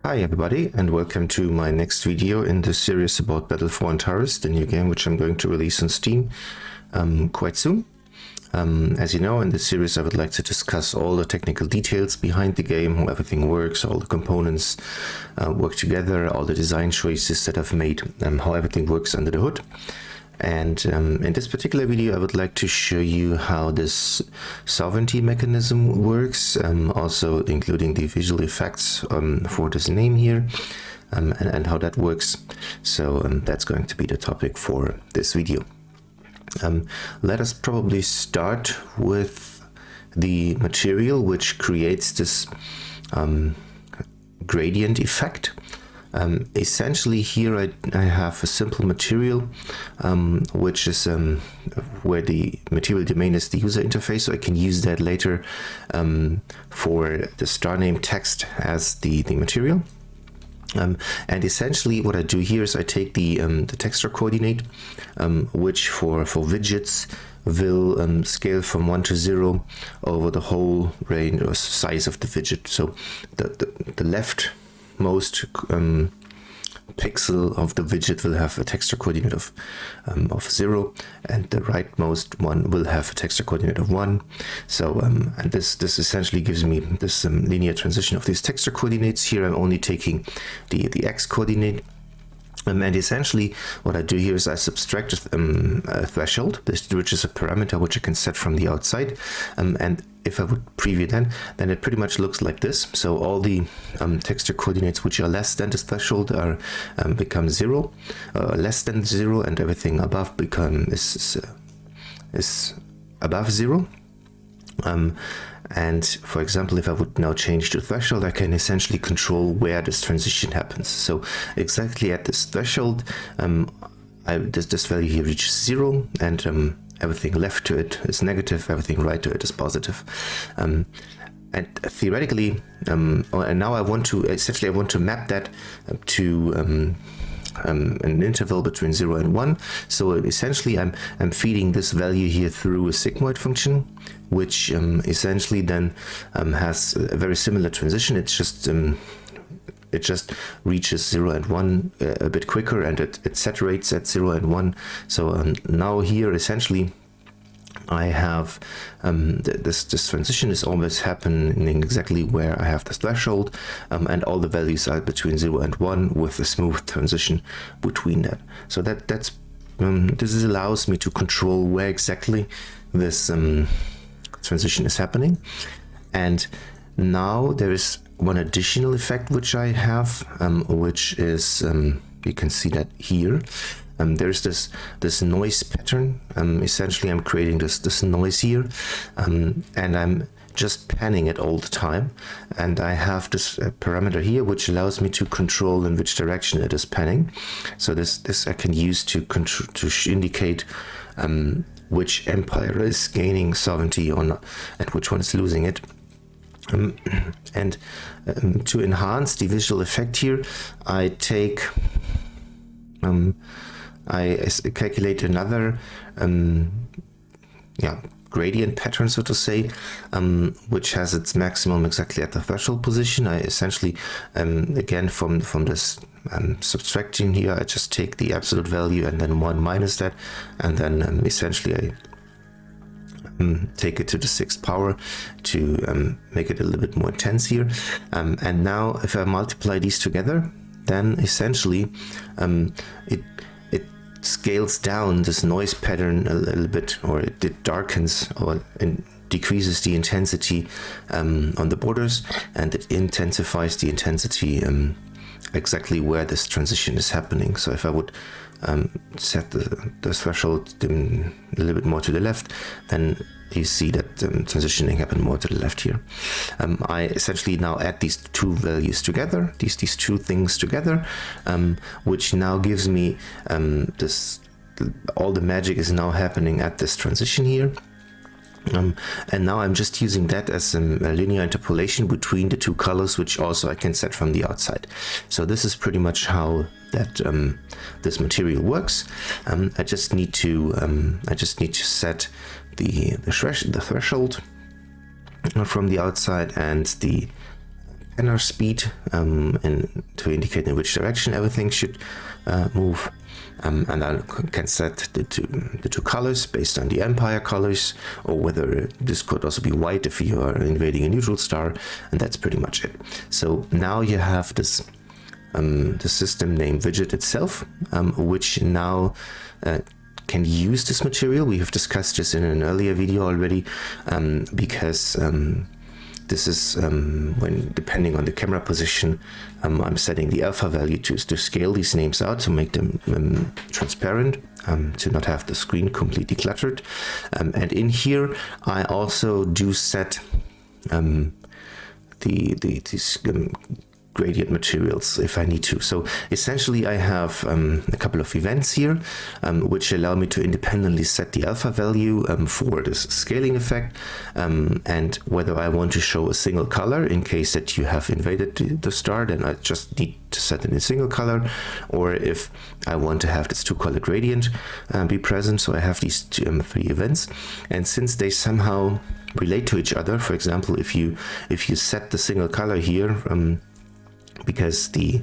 Hi everybody, and welcome to my next video in the series about Battle for Antares, the new game which I'm going to release on Steam quite soon. As you know, in this series I would like to discuss all the technical details behind the game, how everything works, all the components work together, all the design choices that I've made, how everything works under the hood. And in this particular video I would like to show you how this sovereignty mechanism works, also including the visual effects for this name here, and how that works. So that's going to be the topic for this video. Let us probably start with the material which creates this gradient effect. Essentially here I have a simple material which is where the material domain is the user interface, so I can use that later for the star name text as the material. And essentially what I do here is I take the texture coordinate, which for widgets will scale from 1 to 0 over the whole range or size of the widget. So the leftmost pixel of the widget will have a texture coordinate of 0, and the rightmost one will have a texture coordinate of 1. So and this essentially gives me this linear transition of these texture coordinates. Here I'm only taking the x coordinate. And essentially what I do here is I subtract a threshold, which is a parameter which I can set from the outside. And if I would preview then it pretty much looks like this. So all the texture coordinates which are less than this threshold are become 0, less than 0, and everything above is above 0. And for example, if I would now change the threshold, I can essentially control where this transition happens. So exactly at this threshold, this value here reaches 0, and everything left to it is negative, everything right to it is positive. And theoretically, and now I want to map that to an interval between 0 and 1. So essentially I'm feeding this value here through a sigmoid function, which essentially then has a very similar transition. It's just it just reaches 0 and 1 a bit quicker, and it saturates at 0 and 1. So now here essentially I have this transition is always happening exactly where I have this threshold, and all the values are between 0 and 1 with a smooth transition between that. So this allows me to control where exactly this transition is happening. And now there is one additional effect which I have, which is you can see that here. There's this noise pattern. Essentially I'm creating this noise here, and I'm just panning it all the time, and I have this parameter here which allows me to control in which direction it is panning. So this I can use to indicate which empire is gaining sovereignty and which one is losing it. And to enhance the visual effect here, I take I calculate another gradient pattern, so to say, which has its maximum exactly at the threshold position. I essentially again from this subtraction here, I just take the absolute value and then 1 minus that, and then essentially I take it to the 6th power to make it a little bit more intense here. And now if I multiply these together, then essentially it scales down this noise pattern a little bit, or it darkens or decreases the intensity on the borders, and it intensifies the intensity exactly where this transition is happening. So if I would set the threshold a little bit more to the left, then you see that transitioning happened more to the left here. I essentially now add these two values together, these two things together, which now gives me all the magic is now happening at this transition here. And now I'm just using that as a linear interpolation between the two colors, which also I can set from the outside. So this is pretty much how that this material works. I just need to set the threshold from the outside and the scanner speed and to indicate in which direction everything should move. And I can set the two colors based on the empire colors, or whether this could also be white if you are invading a neutral star, and that's pretty much it. So now you have this the system name widget itself, which now can use this material. We have discussed this in an earlier video already, because this is when, depending on the camera position, I'm setting the alpha value to scale these names out, to make them transparent, to not have the screen completely cluttered. And in here, I also do set these gradient materials if I need to. So essentially I have a couple of events here which allow me to independently set the alpha value for this scaling effect, and whether I want to show a single color in case that you have invaded the star, then I just need to set it in a single color, or if I want to have this 2-color gradient be present. So I have these 3 events, and since they somehow relate to each other, for example, if you set the single color here, because the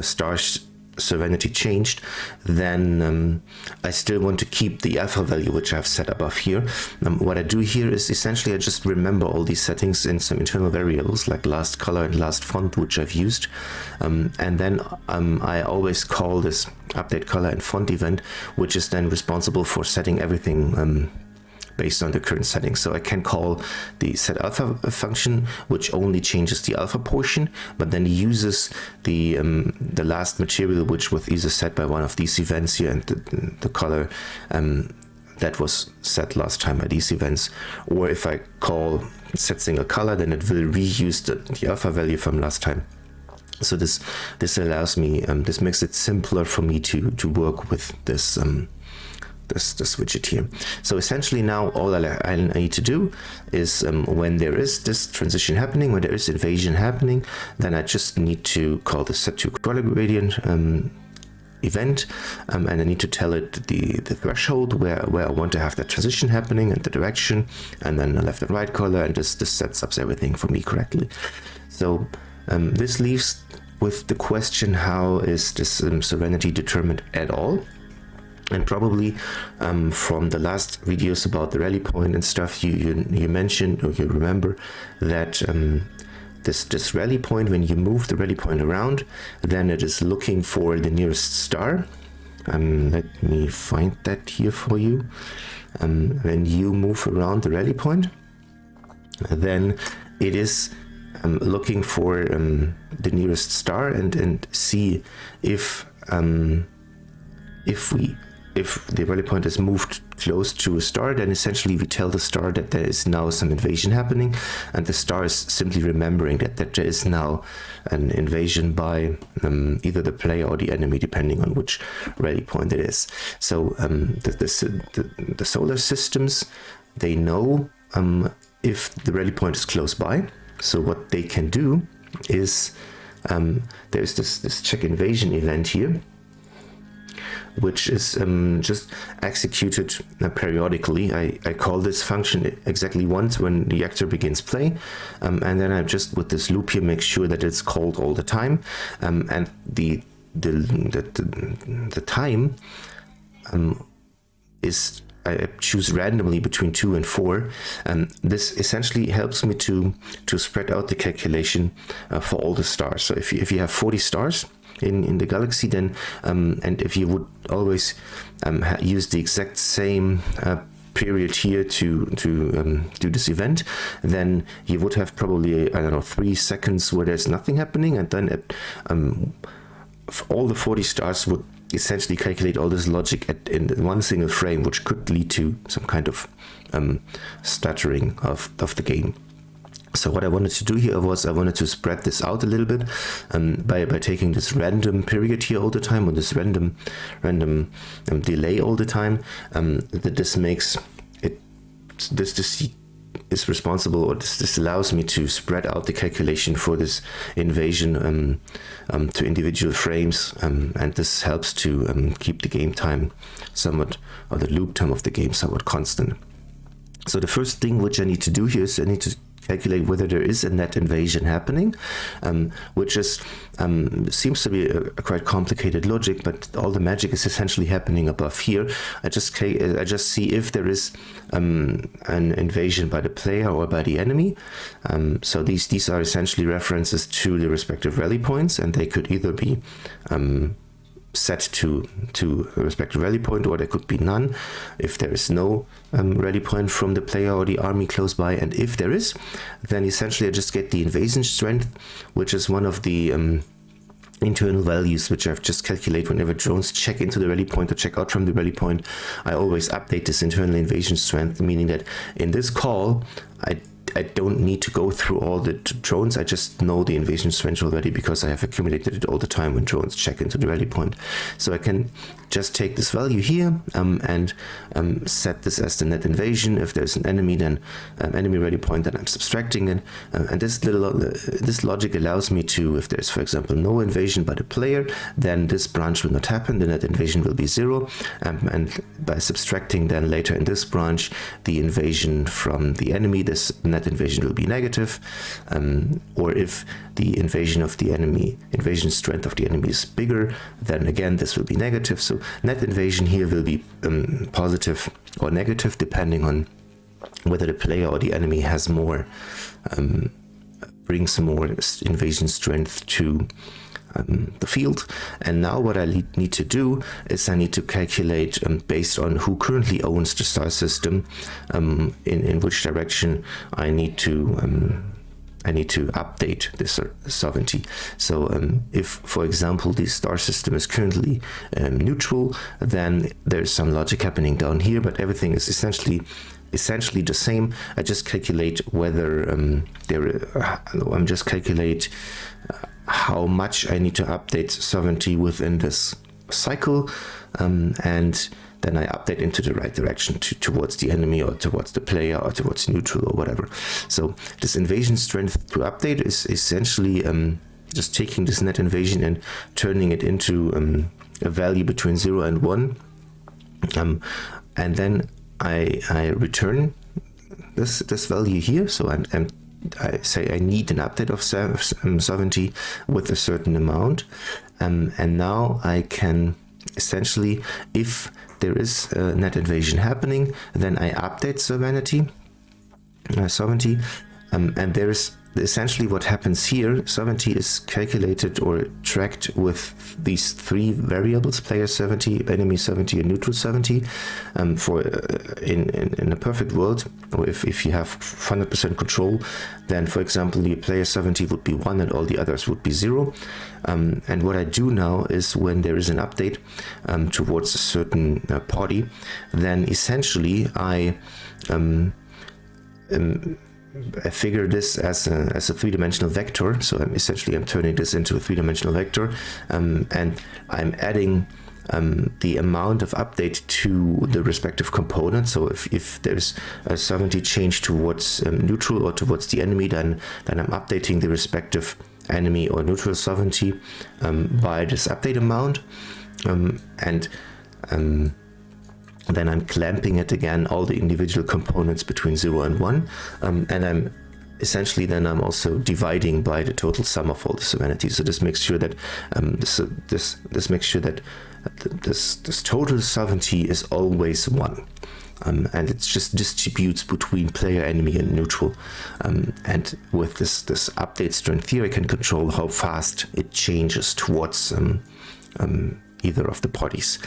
star's serenity changed, then I still want to keep the alpha value which I've set above here. What I do here is essentially I just remember all these settings in some internal variables like last color and last font, which I've used, and then I always call this update color and font event, which is then responsible for setting everything based on the current settings. So I can call the set alpha function, which only changes the alpha portion, but then uses the last material, which was either set by one of these events here, and the color that was set last time by these events. Or if I call set single color, then it will reuse the alpha value from last time. So this allows me, this makes it simpler for me to work with this this widget here. So essentially now all I need to do is when there is this transition happening, when there is invasion happening, then I just need to call the set to color gradient event, and I need to tell it the threshold where I want to have that transition happening, and the direction, and then the left and right color, and this sets up everything for me correctly. So this leaves with the question, how is this serenity determined at all? And probably from the last videos about the rally point and stuff, you mentioned, or you remember that this rally point, when you move the rally point around, then it is looking for the nearest star. Let me find that here for you. When you move around the rally point, then it is looking for the nearest star, and see if the rally point is moved close to a star, then essentially we tell the star that there is now some invasion happening, and the star is simply remembering that there is now an invasion by either the player or the enemy, depending on which rally point it is. So the solar systems, they know if the rally point is close by. So what they can do is there's this check invasion event here, which is just executed periodically. I call this function exactly once when the actor begins play, and then I just, with this loop here, make sure that it's called all the time, and the time is, I choose randomly between 2 and 4. This essentially helps me to spread out the calculation for all the stars. So if you have 40 stars in the galaxy, then and if you would always use the exact same period here to do this event, then you would have probably, I don't know, 3 seconds where there's nothing happening, and then all the 40 stars would essentially calculate all this logic in one single frame, which could lead to some kind of stuttering of the game. So what I wanted to do here was I wanted to spread this out a little bit by taking this random period here all the time, or this random delay all the time. That this makes it, this is responsible, or this allows me to spread out the calculation for this invasion to individual frames, and this helps to keep the game time somewhat, or the loop time of the game somewhat constant. So the first thing which I need to do here is I need to calculate whether there is a net invasion happening, which is seems to be a quite complicated logic, but all the magic is essentially happening above here. I just see if there is an invasion by the player or by the enemy. So these are essentially references to the respective rally points, and they could either be set to a respective rally point, or there could be none if there is no rally point from the player or the army close by. And if there is, then essentially I just get the invasion strength, which is one of the internal values which I've just calculated whenever drones check into the rally point or check out from the rally point. I always update this internal invasion strength, meaning that in this call I don't need to go through all the drones. I just know the invasion strength already because I have accumulated it all the time when drones check into the rally point. So I can just take this value here and set this as the net invasion. If there's an enemy, then enemy rally point, then I'm subtracting it. And this logic allows me to, if there's, for example, no invasion by the player, then this branch will not happen. The net invasion will be 0. And by subtracting then later in this branch the invasion from the enemy, this net invasion will be negative. Or if the invasion strength of the enemy is bigger, then again this will be negative. So net invasion here will be positive or negative depending on whether the player or the enemy has more, brings more invasion strength to the field. And now what I need to do is I need to calculate based on who currently owns the star system, in which direction I need to update this sovereignty. So if, for example, the star system is currently neutral, then there's some logic happening down here, but everything is essentially the same. I just calculate whether how much I need to update sovereignty within this cycle, and then I update into the right direction towards the enemy or towards the player or towards neutral or whatever. So this invasion strength to update is essentially just taking this net invasion and turning it into a value between 0 and 1, and then I return this value here. So I say I need an update of sovereignty with a certain amount, and now I can essentially, if there is a net invasion happening, then I update sovereignty, and there's essentially what happens here. Sovereignty is calculated or tracked with these 3 variables: player sovereignty, enemy sovereignty, and neutral sovereignty. For in a perfect world, or if you have 100% control, then, for example, the player sovereignty would be 1 and all the others would be 0. And what I do now is, when there is an update towards a certain party, then essentially I figure this as a 3-dimensional vector. So I'm turning this into a 3-dimensional vector, and I'm adding the amount of update to the respective component. So if there's a sovereignty change towards neutral or towards the enemy, then I'm updating the respective enemy or neutral sovereignty by this update amount, and then I'm clamping it again, all the individual components between 0 and 1, and I'm also dividing by the total sum of all the sovereignty. So this makes sure that this total sovereignty is always 1, and it just distributes between player, enemy, and neutral. And with this update strength here, I can control how fast it changes towards either of the parties.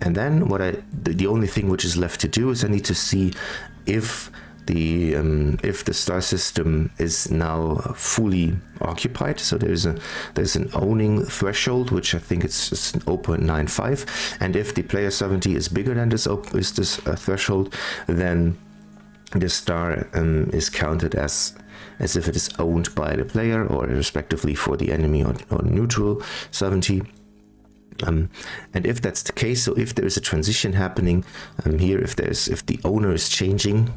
And then the only thing which is left to do is I need to see if the star system is now fully occupied. So there's an owning threshold, which I think it's 0.95, and if the player sovereignty is bigger than this threshold, then the star is counted as if it is owned by the player, or respectively for the enemy or neutral sovereignty. And if that's the case, so if there is a transition happening here, if the owner is changing,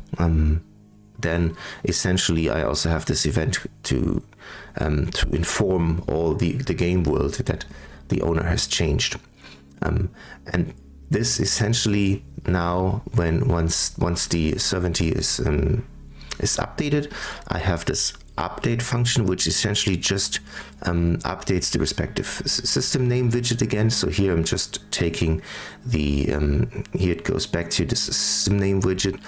then essentially I also have this event to inform all the game world that the owner has changed. And this essentially now, once the sovereignty is is updated, I have this update function, which essentially just updates the respective system name widget again. So here I'm just taking the, here it goes back to the system name widget,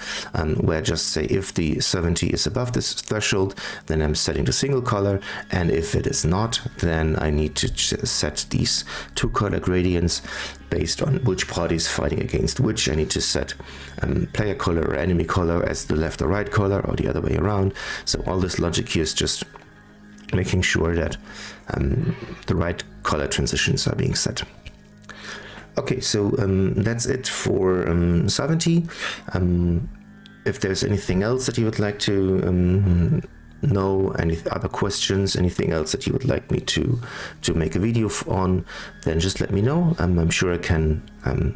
where I just say if the 70 is above this threshold, then I'm setting the single color, and if it is not, then I need to set these 2 color gradients based on which party is fighting against which. I need to set player color or enemy color as the left or right color, or the other way around. So all this logic here is just making sure that the right color transitions are being set. Okay, so that's it for sovereignty. If there's anything else that you would like to know, any other questions, anything else that you would like me to make a video on, then just let me know. I'm sure I can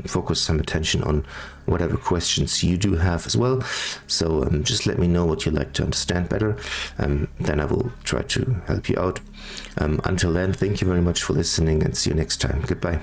focus some attention on whatever questions you do have as well. So just let me know what you'd like to understand better, then I will try to help you out. Until then, thank you very much for listening, and see you next time. Goodbye.